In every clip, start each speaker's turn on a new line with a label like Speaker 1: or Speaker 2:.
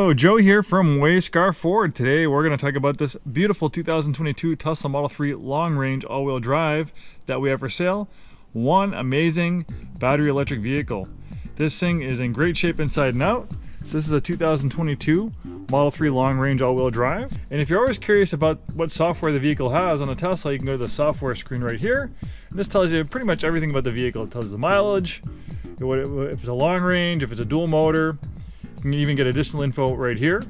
Speaker 1: Hello, Joe here from Scarff Ford. Today we're going to talk about this beautiful 2022 Tesla Model 3 long-range all-wheel drive that we have for sale. One amazing battery electric vehicle. This thing is in great shape inside and out. So this is a 2022 Model 3 long-range all-wheel drive. And if you're always curious about what software the vehicle has on a Tesla, you can go to the software screen right here. And this tells you pretty much everything about the vehicle. It tells you the mileage, if it's a long range, if it's a dual motor. You can even get additional info right here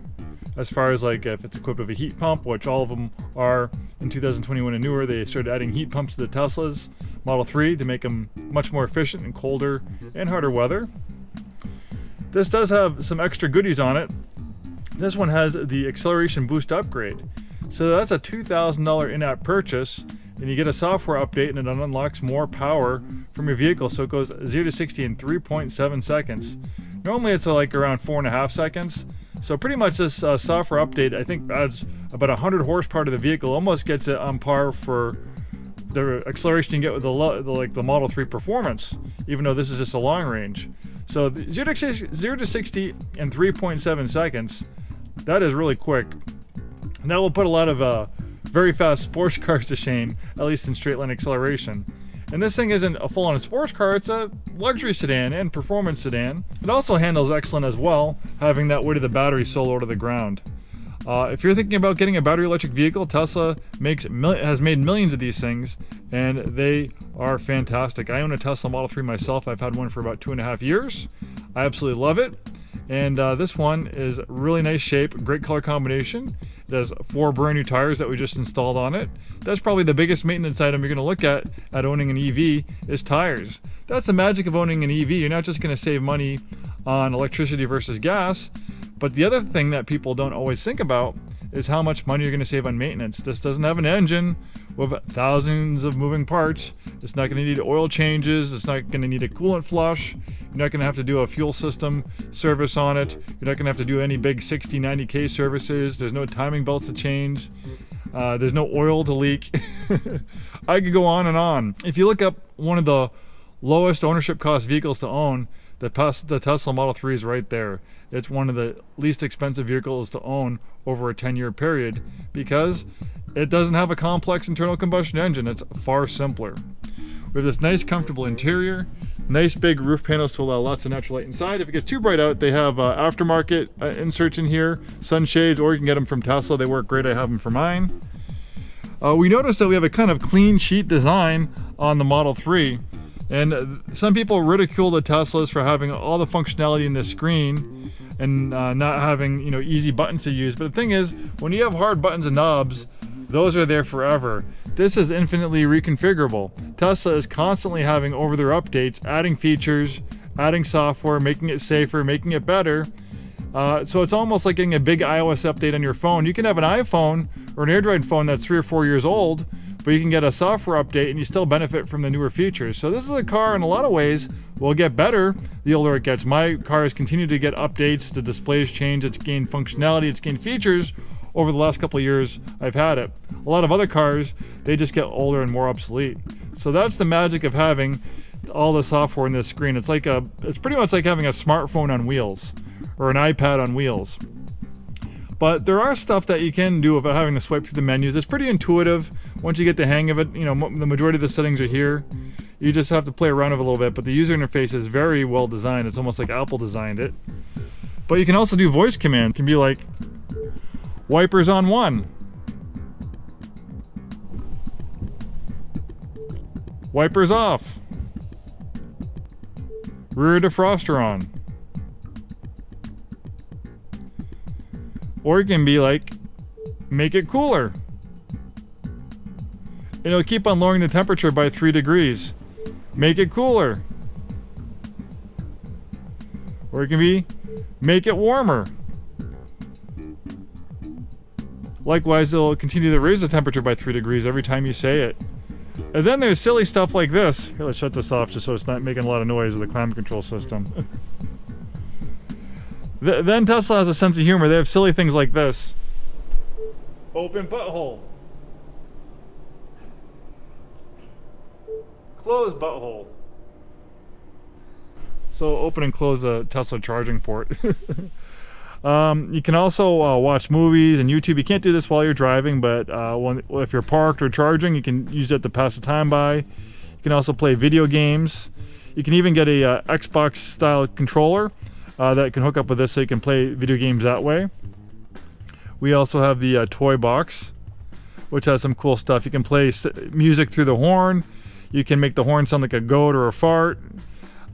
Speaker 1: as far as like if it's equipped with a heat pump, which all of them are in 2021 and newer. They started adding heat pumps to the Teslas Model 3 to make them much more efficient in colder and harder weather. This does have some extra goodies on it. This one has the acceleration boost upgrade. So that's a $2,000 in-app purchase, and you get a software update and it unlocks more power from your vehicle. So it goes 0 to 60 in 3.7 seconds. Normally it's like around 4.5 seconds. So pretty much this software update, I think, adds about 100 horsepower to the vehicle. Almost gets it on par for the acceleration you get with the Model 3 Performance, even though this is just a long range. So 0 to 60 in 3.7 seconds, that is really quick. And that will put a lot of very fast sports cars to shame, at least in straight line acceleration. And this thing isn't a full-on sports car, it's a luxury sedan and performance sedan. It also handles excellent as well, having that weight of the battery so low to the ground. If you're thinking about getting a battery electric vehicle, Tesla has made millions of these things, and they are fantastic. I own a Tesla Model 3 myself. I've had one for about 2.5 years. I absolutely love it. And this one is really nice shape, great color combination. It has 4 brand new tires that we just installed on it. That's probably the biggest maintenance item you're going to look at owning an EV is tires. That's the magic of owning an EV. You're not just going to save money on electricity versus gas, but the other thing that people don't always think about is how much money you're going to save on maintenance. This doesn't have an engine with thousands of moving parts. It's not going to need oil changes. It's not going to need a coolant flush. You're not going to have to do a fuel system service on it. You're not going to have to do any big 60, 90K services. There's no timing belts to change. There's no oil to leak. I could go on and on. If you look up one of the lowest ownership cost vehicles to own, the Tesla Model 3 is right there. It's one of the least expensive vehicles to own over a 10-year period because it doesn't have a complex internal combustion engine. It's far simpler. We have this nice comfortable interior, nice big roof panels to allow lots of natural light inside. If it gets too bright out, they have aftermarket inserts in here, sunshades, or you can get them from Tesla. They work great. I have them for mine. We noticed that we have a kind of clean sheet design on the Model 3. And some people ridicule the Teslas for having all the functionality in the screen and not having, easy buttons to use. But the thing is, when you have hard buttons and knobs, those are there forever. This is infinitely reconfigurable. Tesla is constantly having over-the-air updates, adding features, adding software, making it safer, making it better. So it's almost like getting a big iOS update on your phone. You can have an iPhone or an Android phone that's 3 or 4 years old, but you can get a software update and you still benefit from the newer features. So this is a car in a lot of ways will get better the older it gets. My car has continued to get updates, the displays change, it's gained functionality, it's gained features over the last couple of years I've had it. A lot of other cars, they just get older and more obsolete. So that's the magic of having all the software in this screen. It's pretty much like having a smartphone on wheels or an iPad on wheels. But there are stuff that you can do without having to swipe through the menus. It's pretty intuitive once you get the hang of it. The majority of the settings are here. You just have to play around with it a little bit, but the user interface is very well designed. It's almost like Apple designed it. But you can also do voice command. It can be like, wipers on 1. Wipers off. Rear defroster on. Or it can be like, make it cooler. It'll keep on lowering the temperature by 3 degrees. Make it cooler. Or it can be, make it warmer. Likewise, it'll continue to raise the temperature by 3 degrees every time you say it. And then there's silly stuff like this. Here, let's shut this off just so it's not making a lot of noise with the climate control system. Then Tesla has a sense of humor. They have silly things like this. Open butthole. Close butthole. So open and close the Tesla charging port. You can also watch movies and YouTube. You can't do this while you're driving, but if you're parked or charging, you can use it to pass the time by. You can also play video games. You can even get a Xbox style controller that can hook up with this, so you can play video games that way. We also have the toy box, which has some cool stuff. You can play music through the horn. You can make the horn sound like a goat or a fart,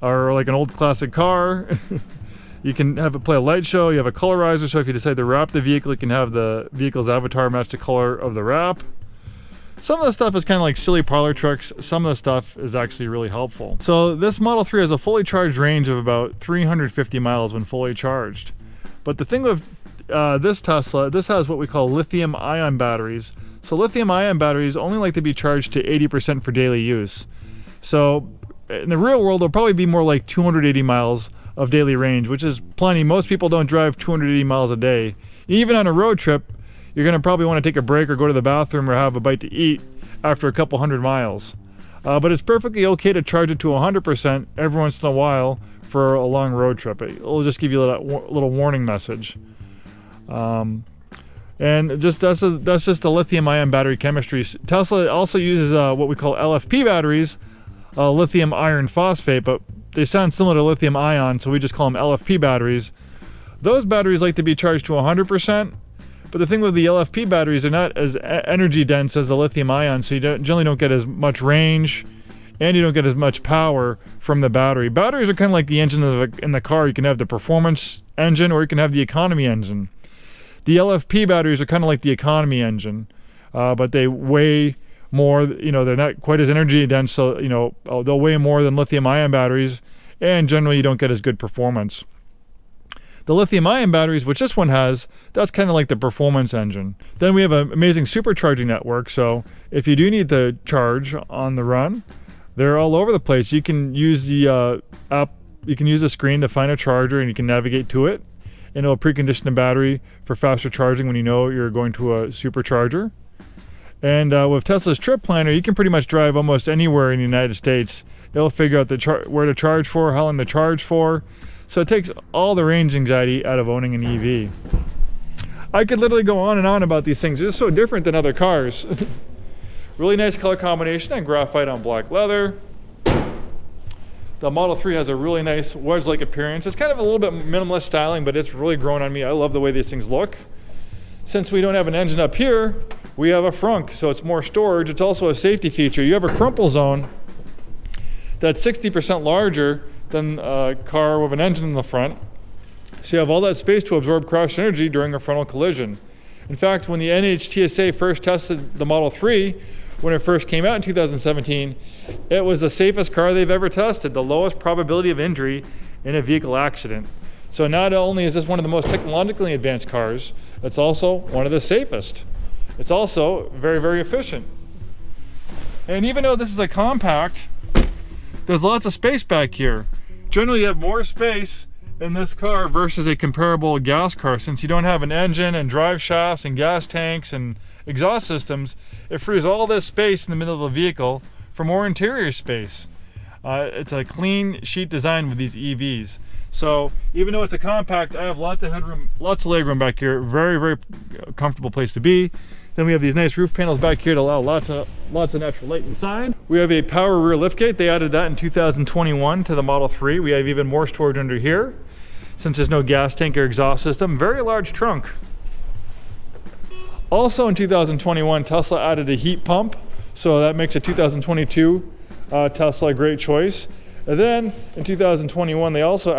Speaker 1: or like an old classic car. You can have it play a light show. You have a colorizer, so if you decide to wrap the vehicle, you can have the vehicle's avatar match the color of the wrap. Some of the stuff is kind of like silly parlor tricks. Some of the stuff is actually really helpful. So this Model 3 has a fully charged range of about 350 miles when fully charged. But the thing with this Tesla, this has what we call lithium ion batteries. So lithium ion batteries only like to be charged to 80% for daily use. So in the real world, they'll probably be more like 280 miles of daily range, which is plenty. Most people don't drive 280 miles a day. Even on a road trip, you're going to probably want to take a break or go to the bathroom or have a bite to eat after a couple hundred miles. But it's perfectly okay to charge it to 100% every once in a while for a long road trip. It'll just give you a little warning message. And just that's just the lithium ion battery chemistry. Tesla also uses what we call LFP batteries, lithium iron phosphate, but they sound similar to lithium ion, so we just call them LFP batteries. Those batteries like to be charged to 100%, but the thing with the LFP batteries, they're not as energy dense as the lithium ion, so you generally don't get as much range, and you don't get as much power from the battery. Batteries are kind of like the engine in the car. You can have the performance engine, or you can have the economy engine. The LFP batteries are kind of like the economy engine, but they weigh more, they're not quite as energy dense, so, they'll weigh more than lithium ion batteries, and generally you don't get as good performance. The lithium ion batteries, which this one has, that's kind of like the performance engine. Then we have an amazing supercharging network, so if you do need to charge on the run, they're all over the place. You can use the app, you can use the screen to find a charger, and you can navigate to it, and it'll precondition the battery for faster charging when you know you're going to a supercharger. And with Tesla's trip planner, you can pretty much drive almost anywhere in the United States. It'll figure out where to charge for, how long to charge for. So it takes all the range anxiety out of owning an EV. I could literally go on and on about these things. They're just so different than other cars. Really nice color combination on graphite on black leather. The Model 3 has a really nice wedge-like appearance. It's kind of a little bit minimalist styling, but it's really grown on me. I love the way these things look. Since we don't have an engine up here, we have a frunk, so it's more storage. It's also a safety feature. You have a crumple zone that's 60% larger than a car with an engine in the front. So you have all that space to absorb crash energy during a frontal collision. In fact, when the NHTSA first tested the Model 3, when it first came out in 2017, it was the safest car they've ever tested, the lowest probability of injury in a vehicle accident. So not only is this one of the most technologically advanced cars, it's also one of the safest. It's also very, very efficient. And even though this is a compact, there's lots of space back here. Generally, you have more space in this car versus a comparable gas car. Since you don't have an engine and drive shafts and gas tanks and exhaust systems, it frees all this space in the middle of the vehicle for more interior space. It's a clean sheet design with these EVs. So even though it's a compact, I have lots of headroom, lots of legroom back here. Very, very comfortable place to be. Then we have these nice roof panels back here to allow lots of natural light inside. We have a power rear liftgate. They added that in 2021 to the Model 3. We have even more storage under here, since there's no gas tank or exhaust system. Very large trunk. Also in 2021, Tesla added a heat pump, so that makes a 2022 Tesla a great choice. And then in 2021, they also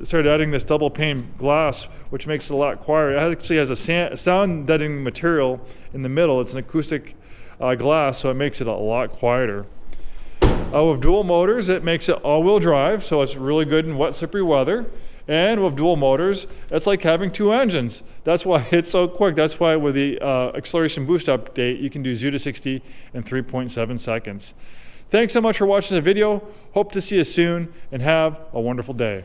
Speaker 1: started adding this double pane glass, which makes it a lot quieter. It actually has a sound deadening material in the middle. It's an acoustic glass, so it makes it a lot quieter. With dual motors, it makes it all-wheel drive, so it's really good in wet, slippery weather. And with dual motors, it's like having two engines. That's why it's so quick. That's why with the acceleration boost update, you can do 0 to 60 in 3.7 seconds. Thanks so much for watching the video. Hope to see you soon, and have a wonderful day.